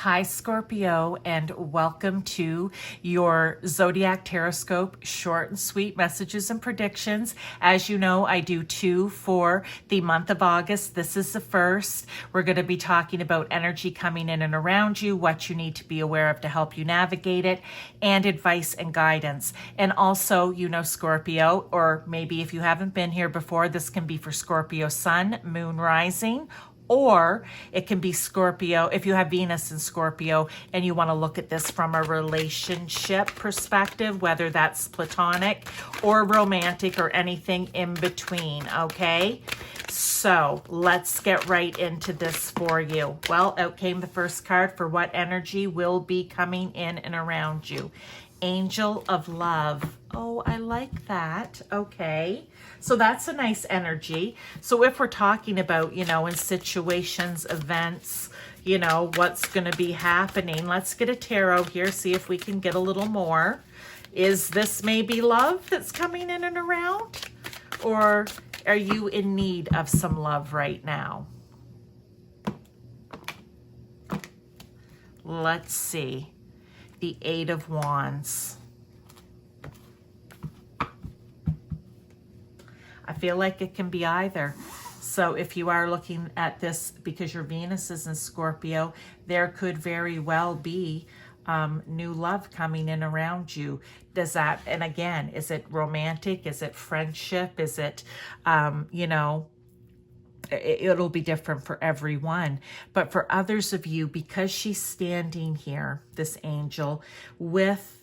Hi, Scorpio, and welcome to your Zodiac Taroscope short and sweet messages and predictions. As you know, I do two for the month of August. This is the first. We're going to be talking about energy coming in and around you, what you need to be aware of to help you navigate it, and advice and guidance. And also, you know, Scorpio, or maybe if you haven't been here before, this can be for Scorpio Sun, Moon, Rising, or it can be Scorpio if you have Venus in Scorpio and you want to look at this from a relationship perspective, whether that's platonic or romantic or anything in between, okay? So let's get right into this for you. Well, out came the first card for what energy will be coming in and around you. Angel of Love. Oh, I like that. Okay. So that's a nice energy. So if we're talking about, you know, in situations, events, you know, what's going to be happening, let's get a tarot here, see if we can get a little more. Is this maybe love that's coming in and around? Or are you in need of some love right now? Let's see. The Eight of Wands. I feel like it can be either. So if you are looking at this because your Venus is in Scorpio, there could very well be new love coming in around you. Does that, and again, is it romantic? Is it friendship? Is it, you know, it'll be different for everyone. But for others of you, because she's standing here, this angel, with,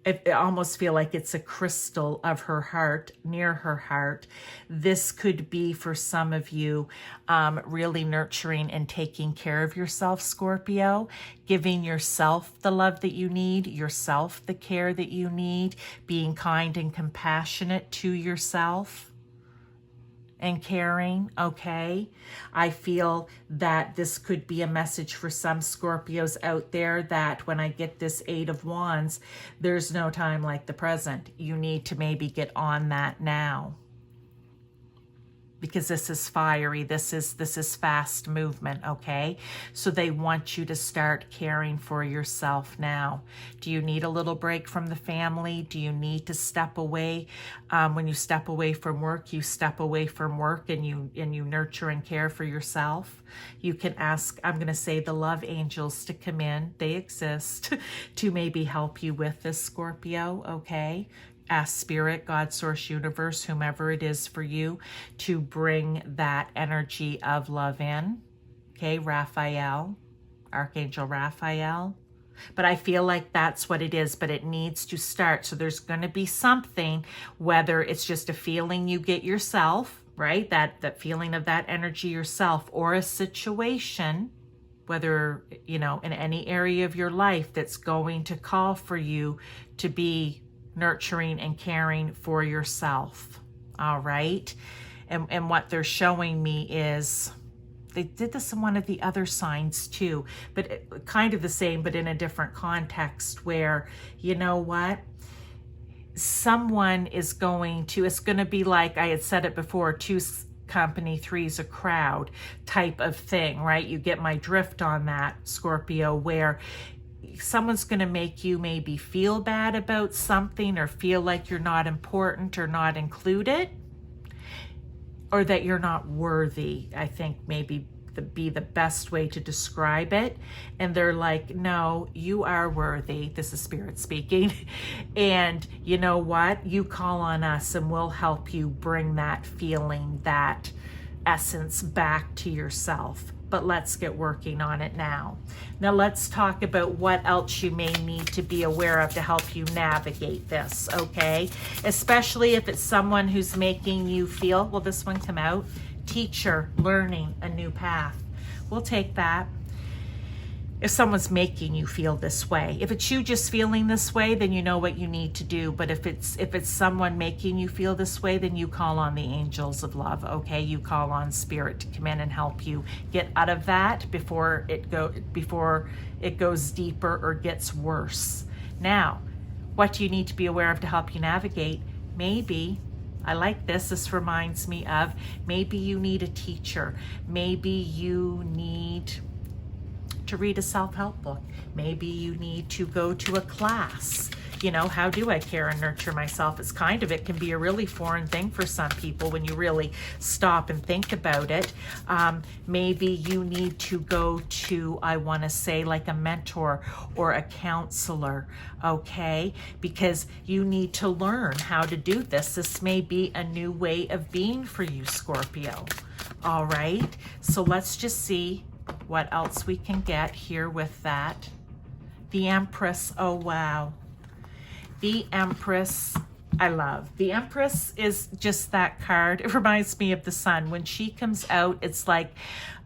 I almost feel like it's a crystal of her heart, near her heart. This could be for some of you really nurturing and taking care of yourself, Scorpio, giving yourself the love that you need, yourself the care that you need, being kind and compassionate to yourself and caring, okay? I feel that this could be a message for some Scorpios out there that when I get this Eight of Wands, there's no time like the present. You need to maybe get on that now. Because this is fiery, this is fast movement, okay? So they want you to start caring for yourself now. Do you need a little break from the family? Do you need to step away? When you step away from work, you step away from work and you nurture and care for yourself. You can ask, I'm going to say, the love angels to come in. They exist to maybe help you with this, Scorpio, okay? Ask Spirit, God, Source, Universe, whomever it is for you, to bring that energy of love in. Okay, Raphael, Archangel Raphael. But I feel like that's what it is, but it needs to start. So there's going to be something, whether it's just a feeling you get yourself, right? That feeling of that energy yourself, or a situation, whether, you know, in any area of your life that's going to call for you to be nurturing and caring for yourself. All right. And what they're showing me is, they did this in one of the other signs too, but kind of the same, but in a different context where, you know what? Someone is going to, it's going to be like I had said it before, two company, three's a crowd type of thing, right? You get my drift on that, Scorpio, where someone's going to make you maybe feel bad about something or feel like you're not important or not included or that you're not worthy. I think maybe be the best way to describe it. And they're like, no, you are worthy. This is Spirit speaking. And you know what? You call on us and we'll help you bring that feeling, that essence back to yourself. But let's get working on it now. Now let's talk about what else you may need to be aware of to help you navigate this, okay? Especially if it's someone who's making you feel, will this one come out? Teacher, learning a new path. We'll take that. If someone's making you feel this way, if it's you just feeling this way, then you know what you need to do. But if it's someone making you feel this way, then you call on the angels of love, okay? You call on Spirit to come in and help you get out of that before it goes deeper or gets worse. Now, what do you need to be aware of to help you navigate? Maybe, I like this. This reminds me of, maybe you need a teacher. Maybe you need to read a self-help book. Maybe you need to go to a class. You know, how do I care and nurture myself? It can be a really foreign thing for some people when you really stop and think about it. Maybe you need to go to, I want to say, like a mentor or a counselor, okay? Because you need to learn how to do this. This may be a new way of being for you, Scorpio. All right, so let's just see what else we can get here with that. The Empress, oh wow. The Empress, I love. The Empress is just that card. It reminds me of the sun. When she comes out, it's like,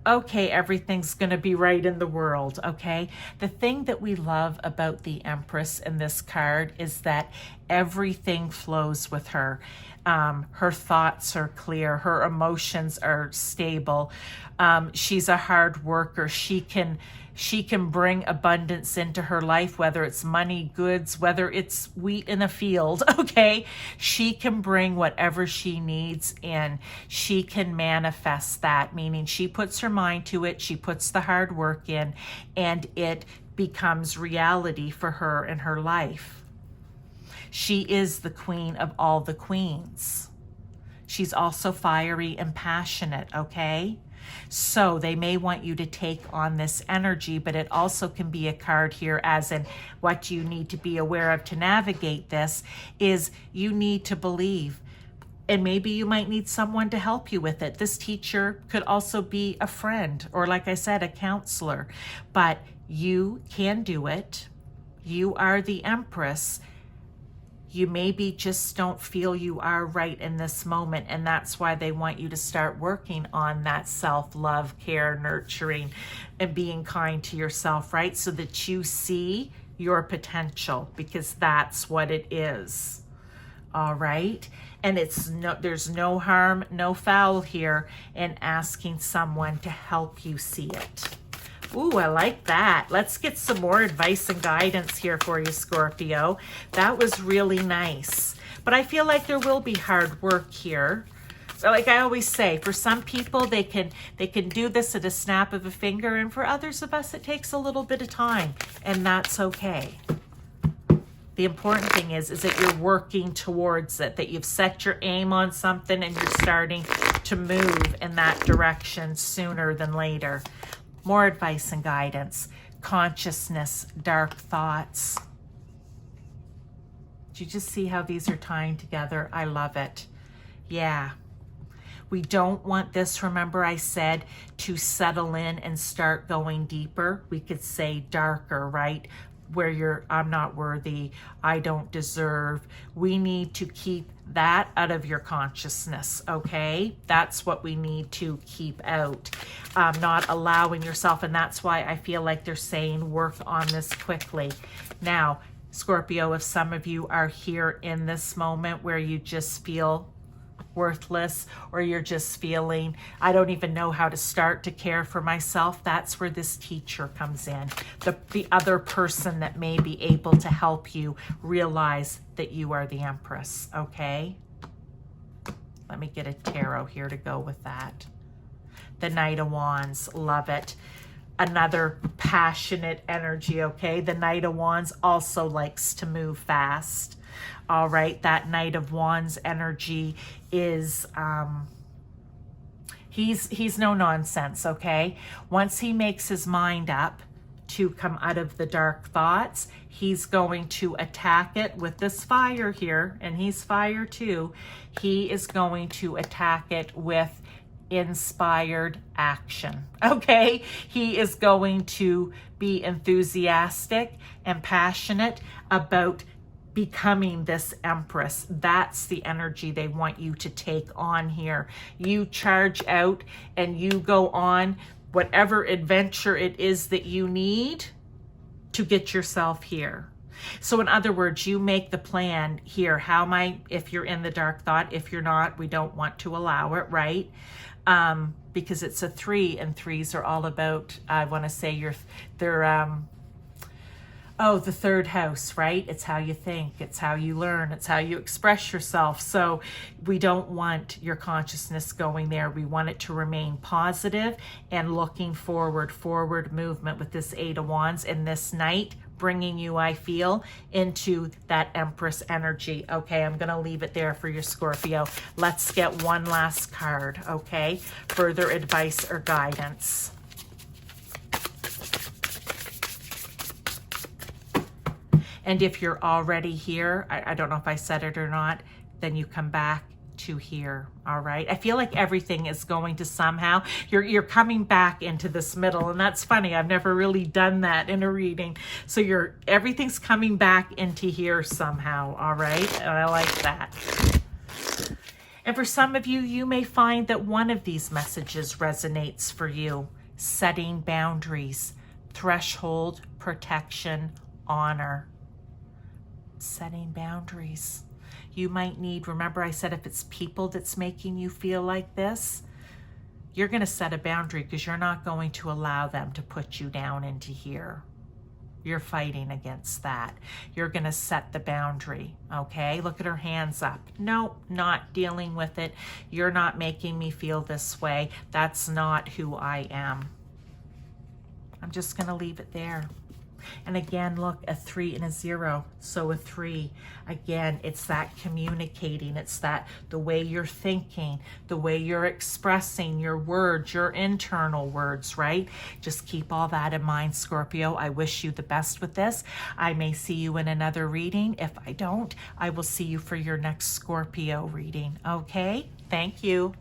okay, everything's going to be right in the world, okay? The thing that we love about the Empress in this card is that everything flows with her. Her thoughts are clear. Her emotions are stable. She's a hard worker. She can bring abundance into her life, whether it's money, goods, whether it's wheat in a field, okay? She can bring whatever she needs and she can manifest that, meaning she puts her mind to it, she puts the hard work in, and it becomes reality for her in her life. She is the queen of all the queens. She's also fiery and passionate, okay? So they may want you to take on this energy, but it also can be a card here as in what you need to be aware of to navigate this is you need to believe. And maybe you might need someone to help you with it. This teacher could also be a friend or, like I said, a counselor. But you can do it. You are the Empress. You maybe just don't feel you are right in this moment, and that's why they want you to start working on that self-love, care, nurturing, and being kind to yourself, right? So that you see your potential, because that's what it is. All right? And there's no harm, no foul here in asking someone to help you see it. Ooh, I like that. Let's get some more advice and guidance here for you, Scorpio. That was really nice. But I feel like there will be hard work here. So like I always say, for some people, they can do this at a snap of a finger. And for others of us, it takes a little bit of time. And that's okay. The important thing is that you're working towards it, that you've set your aim on something and you're starting to move in that direction sooner than later. More advice and guidance. Consciousness, dark thoughts. Do you just see how these are tying together? I love it. Yeah. We don't want this, remember I said, to settle in and start going deeper. We could say darker, right? Where I'm not worthy, I don't deserve. We need to keep that out of your consciousness, okay? That's what we need to keep out. Not allowing yourself, and that's why I feel like they're saying work on this quickly. Now, Scorpio, if some of you are here in this moment where you just feel worthless, or you're just feeling, I don't even know how to start to care for myself, that's where this teacher comes in. The other person that may be able to help you realize that you are the Empress, okay? Let me get a tarot here to go with that. The Knight of Wands, love it. Another passionate energy, okay? The Knight of Wands also likes to move fast. All right, that Knight of Wands energy is, he's no nonsense, okay? Once he makes his mind up to come out of the dark thoughts, he's going to attack it with this fire here, and he's fire too. He is going to attack it with inspired action, okay? He is going to be enthusiastic and passionate about becoming this Empress. That's the energy they want you to take on here. You charge out and you go on whatever adventure it is that you need to get yourself here. So in other words, you make the plan here. How am I, if you're in the dark thought, if you're not, we don't want to allow it, right? Because it's a 3, and 3s are all about, I want to say they're Oh, the third house, right? It's how you think, it's how you learn, it's how you express yourself. So we don't want your consciousness going there. We want it to remain positive and looking forward movement with this Eight of Wands in this night, bringing you, I feel, into that Empress energy. Okay, I'm going to leave it there for your Scorpio. Let's get one last card, okay? Further advice or guidance. And if you're already here, I don't know if I said it or not, then you come back to here, all right? I feel like everything is going to somehow, you're coming back into this middle, and that's funny. I've never really done that in a reading. So everything's coming back into here somehow, all right? And I like that. And for some of you, you may find that one of these messages resonates for you. Setting boundaries, threshold, protection, honor. Setting boundaries. You might need, remember I said if it's people that's making you feel like this, you're going to set a boundary because you're not going to allow them to put you down into here. You're fighting against that. You're going to set the boundary, okay? Look at her hands up. Nope, not dealing with it. You're not making me feel this way. That's not who I am. I'm just going to leave it there. And again, look, a 3 and a 0. So a 3, again, it's that communicating. It's that the way you're thinking, the way you're expressing your words, your internal words, right? Just keep all that in mind, Scorpio. I wish you the best with this. I may see you in another reading. If I don't, I will see you for your next Scorpio reading. Okay? Thank you.